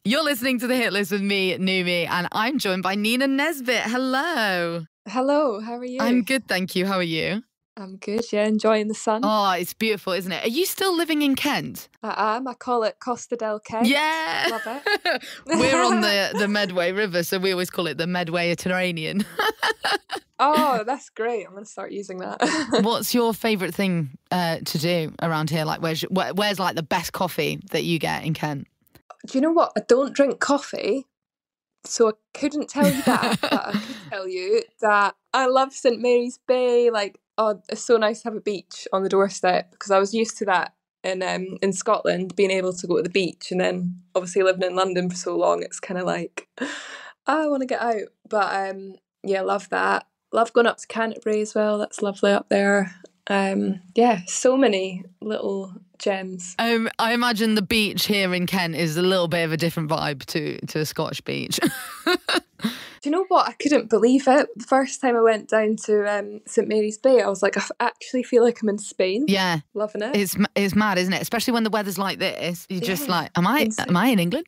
You're listening to The Hit List with me, Numi, and I'm joined by Nina Nesbitt. Hello. Hello, how are you? I'm good, thank you. How are you? I'm good, yeah, enjoying the sun. Oh, it's beautiful, isn't it? Are you still living in Kent? I am. I call it Costa del Kent. Yeah. Love it. We're on the Medway River, so we always call it the Mediterranean. Oh, that's great. I'm going to start using that. What's your favourite thing to do around here? Like, where's like the best coffee that you get in Kent? Do you know what? I don't drink coffee, so I couldn't tell you that, but I could tell you that I love St Mary's Bay. Like, oh, it's so nice to have a beach on the doorstep, because I was used to that in Scotland, being able to go to the beach, and then obviously living in London for so long, it's kind of like, I want to get out. But yeah, love that. Love going up to Canterbury as well. That's lovely up there. Yeah, so many little gems. I imagine the beach here in Kent is a little bit of a different vibe to a Scottish beach. Do you know what? I couldn't believe it. The first time I went down to St Mary's Bay, I was like, I actually feel like I'm in Spain. Yeah. Loving it. It's mad, isn't it? Especially when the weather's like this. You're just like, am I in England?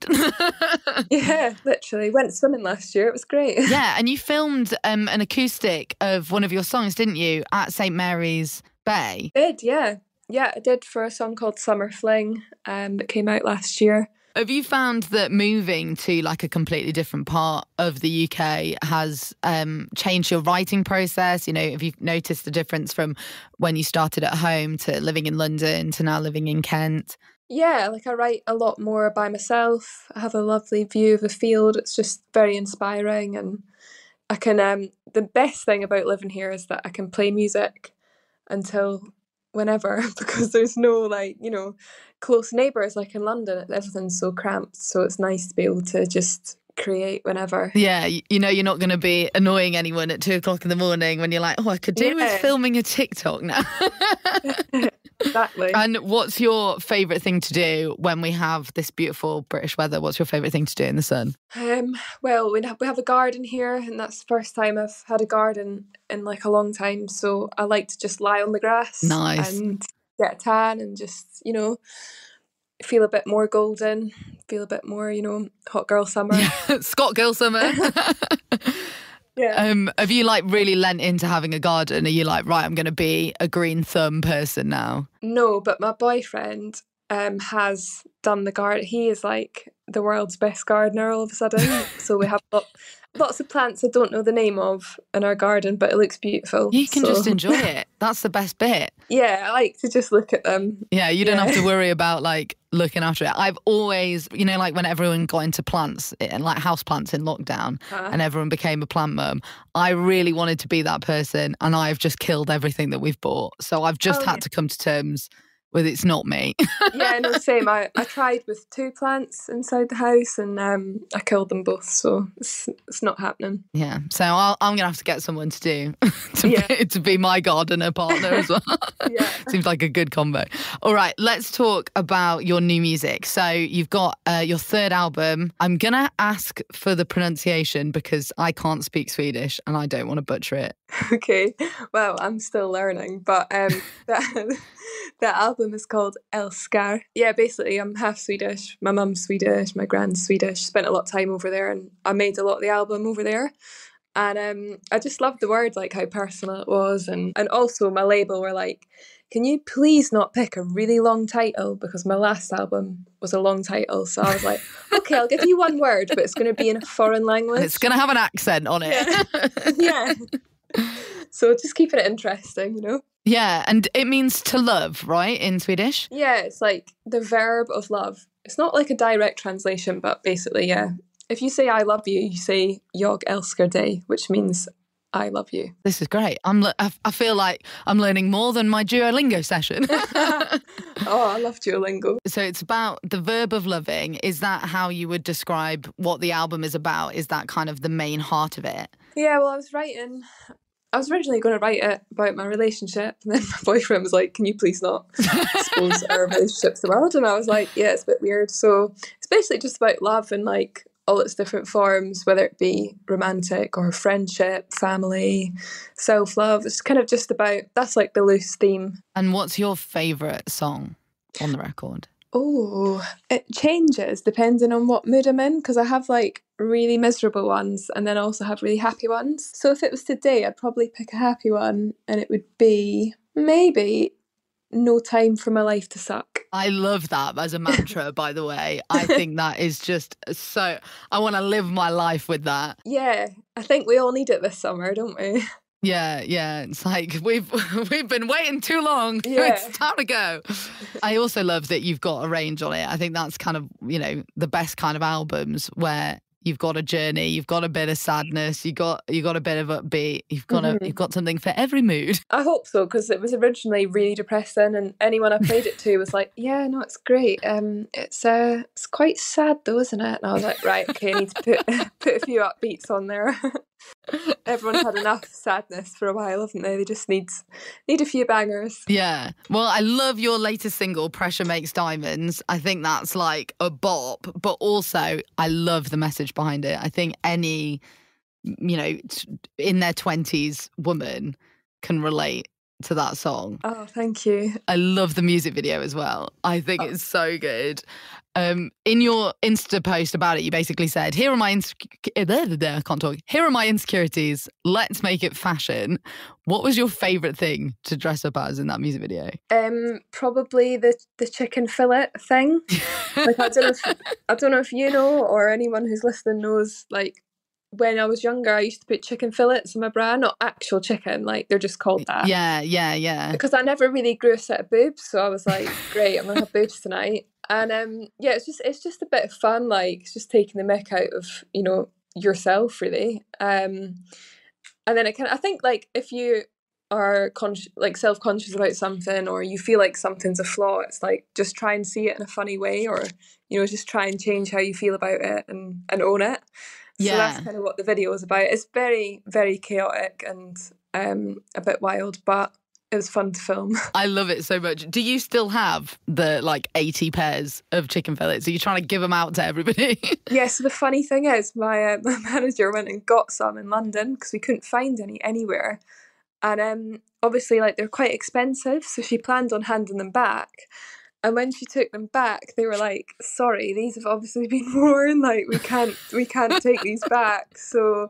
Yeah, literally. Went swimming last year. It was great. Yeah, and you filmed an acoustic of one of your songs, didn't you, at St Mary's Bay? I did, yeah. Yeah, I did, for a song called Summer Fling that came out last year. Have you found that moving to like a completely different part of the UK has changed your writing process? You know, have you noticed the difference from when you started at home to living in London to now living in Kent? Yeah, like I write a lot more by myself. I have a lovely view of the field. It's just very inspiring, and I can the best thing about living here is that I can play music until whenever, because there's no, like, you know, close neighbours like in London. Everything's so cramped, so it's nice to be able to just create whenever. Yeah, you know, you're not going to be annoying anyone at 2:00 in the morning when you're like, oh, I could do with filming a TikTok now. Exactly. And what's your favourite thing to do when we have this beautiful British weather? What's your favourite thing to do in the sun? Well, we have a garden here, and that's the first time I've had a garden in like a long time. So I like to just lie on the grass, nice, and get a tan, and just, you know, feel a bit more golden, feel a bit more, you know, hot girl summer. Scott girl summer. Yeah. Have you like really lent into having a garden? Are you like, right, I'm going to be a green thumb person now? No, but my boyfriend has done the garden. He is like the world's best gardener all of a sudden. So we have lots of plants I don't know the name of in our garden, but it looks beautiful. You can just enjoy it. That's the best bit. Yeah, I like to just look at them. Yeah, you don't have to worry about like looking after it. I've always, you know, like when everyone got into plants and like house plants in lockdown and everyone became a plant mum, I really wanted to be that person, and I've just killed everything that we've bought. So I've just had to come to terms with it's not me. Yeah, no, same. I tried with 2 plants inside the house, and I killed them both, so it's not happening. Yeah, so I'm gonna have to get someone to do to be my gardener partner as well. Yeah, seems like a good combo. All right, let's talk about your new music. So you've got your third album. I'm gonna ask for the pronunciation because I can't speak Swedish and I don't want to butcher it. Okay, well, I'm still learning, but that album is called Älskar. Yeah, basically I'm half Swedish. My mum's Swedish, my grand's Swedish. Spent a lot of time over there, and I made a lot of the album over there. And I just loved the word, like how personal it was, and also my label were like, can you please not pick a really long title, because my last album was a long title. So I was like, okay, I'll give you one word, but it's going to be in a foreign language. And it's going to have an accent on it. Yeah. So just keeping it interesting, you know? Yeah, and it means to love, right, in Swedish? Yeah, it's like the verb of love. It's not like a direct translation, but basically, yeah. If you say I love you, you say jag älskar dig, which means I love you. This is great. I feel like I'm learning more than my Duolingo session. Oh, I love Duolingo. So it's about the verb of loving. Is that how you would describe what the album is about? Is that kind of the main heart of it? Yeah, well, I was originally going to write it about my relationship, and then my boyfriend was like, can you please not expose our relationship to the world? And I was like, yeah, it's a bit weird. So it's basically just about love and like all its different forms, whether it be romantic or friendship, family, self-love. It's kind of just about, that's like the loose theme. And what's your favourite song on the record? Oh, it changes depending on what mood I'm in, because I have like really miserable ones and then I also have really happy ones. So if it was today, I'd probably pick a happy one, and it would be maybe No Time for My Life to Suck. I love that as a mantra, by the way. I think that is just so... I want to live my life with that. Yeah, I think we all need it this summer, don't we? Yeah. It's like we've been waiting too long. Yeah. It's time to go. I also love that you've got a range on it. I think that's kind of, the best kind of albums where you've got a journey, you've got a bit of sadness, you got a bit of upbeat, you've got something for every mood. I hope so, because it was originally really depressing, and anyone I played it to was like, "Yeah, no, it's great. It's quite sad though, isn't it?" And I was like, "Right, okay, I need to put a few upbeats on there." Everyone's had enough sadness for a while, haven't they? They just need a few bangers. Yeah. Well, I love your latest single, Pressure Makes Diamonds. I think that's like a bop, but also I love the message behind it. I think any, in their 20s woman can relate to that song. Oh, thank you. I love the music video as well. I think it's so good. In your Insta post about it, you basically said, Here are my insecurities. Let's make it fashion. What was your favourite thing to dress up as in that music video? Probably the chicken fillet thing. Like I don't know if you know, or anyone who's listening knows, like, when I was younger, I used to put chicken fillets in my bra, not actual chicken, like they're just called that. Yeah. Because I never really grew a set of boobs, so I was like, great, I'm gonna have boobs tonight. And it's just a bit of fun, like it's just taking the mick out of yourself, really. And then I think like if you are self-conscious about something, or you feel like something's a flaw, it's like just try and see it in a funny way, or just try and change how you feel about it and own it. So that's kind of what the video is about. It's very, very chaotic and a bit wild, but it was fun to film. I love it so much. Do you still have the 80 pairs of chicken fillets? Are you trying to give them out to everybody? Yes. So the funny thing is, my manager went and got some in London because we couldn't find any anywhere. And obviously, they're quite expensive, so she planned on handing them back. And when she took them back, they were like, "Sorry, these have obviously been worn. Like we can't take these back." So,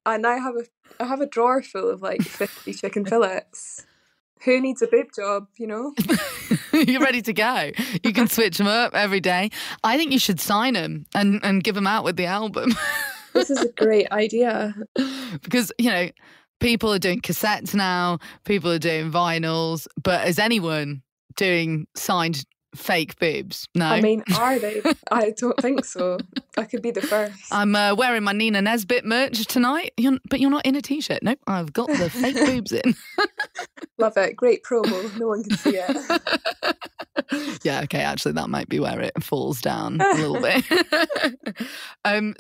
and I have a drawer full of 50 chicken fillets. Who needs a boob job, You're ready to go. You can switch them up every day. I think you should sign them and give them out with the album. This is a great idea. Because, people are doing cassettes now, people are doing vinyls, but is anyone doing signed fake boobs? No. I mean, are they? I don't think so. I could be the first. I'm wearing my Nina Nesbitt merch tonight, but you're not in a t-shirt. Nope, I've got the fake boobs in. Love it. Great promo. No one can see it. Yeah, okay, actually that might be where it falls down a little bit.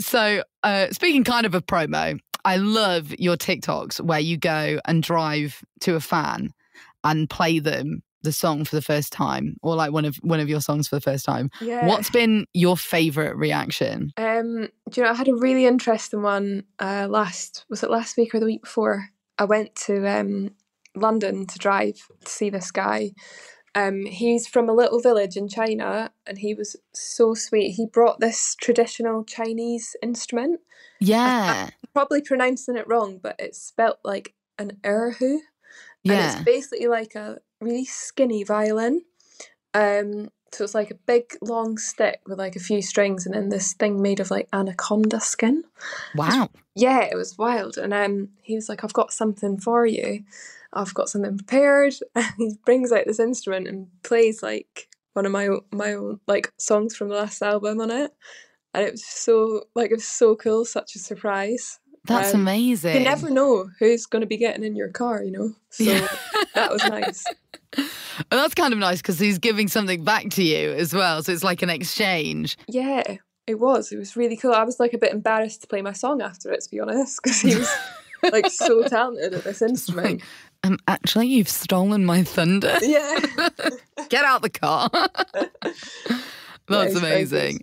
So speaking kind of promo, I love your TikToks where you go and drive to a fan and play them the song for the first time, or one of your songs for the first time. Yeah. What's been your favourite reaction? I had a really interesting one last week or the week before. I went to London to drive to see this guy. He's from a little village in China, and he was so sweet. He brought this traditional Chinese instrument. Yeah. I'm probably pronouncing it wrong, but it's spelt like an erhu. Yeah. And it's basically like a really skinny violin. So it's like a big long stick with a few strings, and then this thing made of anaconda skin. Wow. Yeah, it was wild. And he was like, "I've got something for you. I've got something prepared." And he brings out this instrument and plays one of my own songs from the last album on it. And it was so cool, such a surprise. That's amazing. You never know who's going to be getting in your car, So that was nice. And that's kind of nice because he's giving something back to you as well. So it's like an exchange. Yeah, it was. It was really cool. I was a bit embarrassed to play my song after it, to be honest, because he was so talented at this instrument. Actually, you've stolen my thunder. Yeah. Get out the car. That's amazing.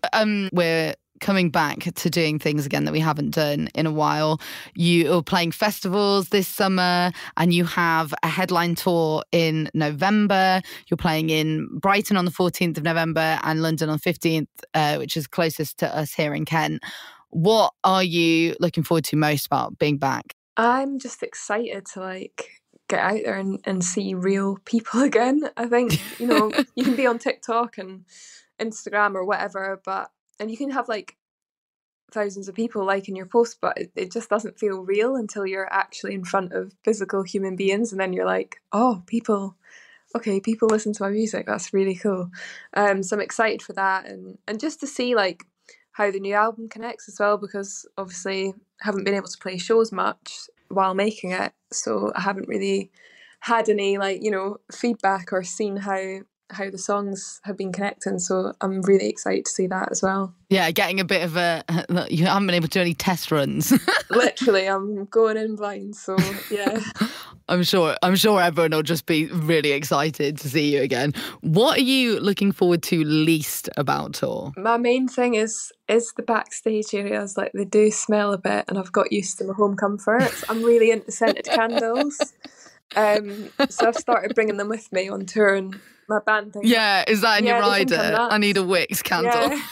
We're coming back to doing things again that we haven't done in a while. You are playing festivals this summer and you have a headline tour in November. You're playing in Brighton on the 14th of November and London on 15th, which is closest to us here in Kent. What are you looking forward to most about being back? I'm just excited to like get out there and see real people again. I think, you know, you can be on TikTok and Instagram or whatever, and you can have like thousands of people liking your post, but it just doesn't feel real until you're actually in front of physical human beings, and then you're like, oh, people listen to my music. That's really cool. So I'm excited for that, and just to see like how the new album connects as well, because obviously I haven't been able to play shows much while making it, so I haven't really had any like, you know, feedback or seen how the songs have been connecting, so I'm really excited to see that as well. Yeah, getting a bit of you haven't been able to do any test runs. Literally, I'm going in blind, so yeah. I'm sure everyone will just be really excited to see you again. What are you looking forward to least about tour? My main thing is the backstage areas. Like, they do smell a bit, and I've got used to my home comforts. I'm really into scented candles. So I've started bringing them with me on tour, and my band thinks, yeah, is that in your rider? I need a Wicks candle. Yeah.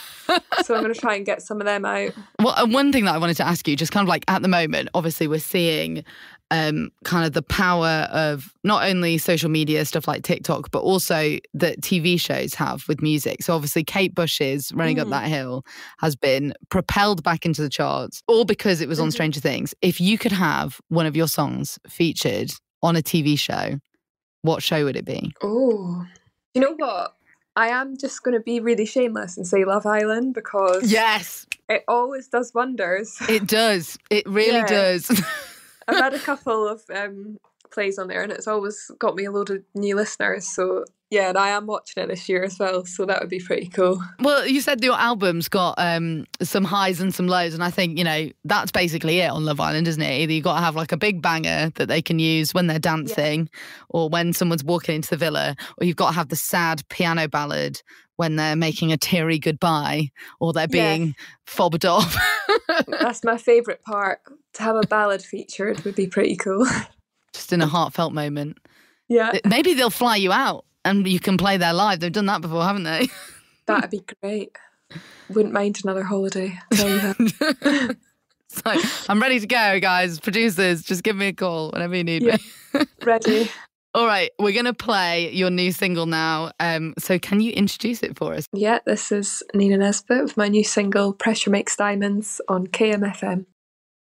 So I'm going to try and get some of them out. Well, one thing that I wanted to ask you, just kind of like at the moment, obviously we're seeing kind of the power of not only social media, stuff like TikTok, but also that TV shows have with music. So obviously Kate Bush's Running Up That Hill has been propelled back into the charts, all because it was on Stranger Things. If you could have one of your songs featured on a TV show, what show would it be? Oh, you know what? I am just going to be really shameless and say Love Island, because yes, it always does wonders. It does. It really does. I've had a couple of plays on there, and it's always got me a load of new listeners. So yeah, and I am watching it this year as well, so that would be pretty cool. Well, you said your album's got some highs and some lows, and I think, you know, that's basically it on Love Island, isn't it? Either you've got to have like a big banger that they can use when they're dancing or when someone's walking into the villa, or you've got to have the sad piano ballad when they're making a teary goodbye or they're being fobbed off. That's my favourite part. To have a ballad featured would be pretty cool. Just in a heartfelt moment. Yeah. Maybe they'll fly you out and you can play there live. They've done that before, haven't they? That'd be great. Wouldn't mind another holiday, I'll tell you that. So, I'm ready to go, guys. Producers, just give me a call whenever you need me. Ready. All right, we're going to play your new single now. So can you introduce it for us? Yeah, this is Nina Nesbitt with my new single, Pressure Makes Diamonds, on KMFM.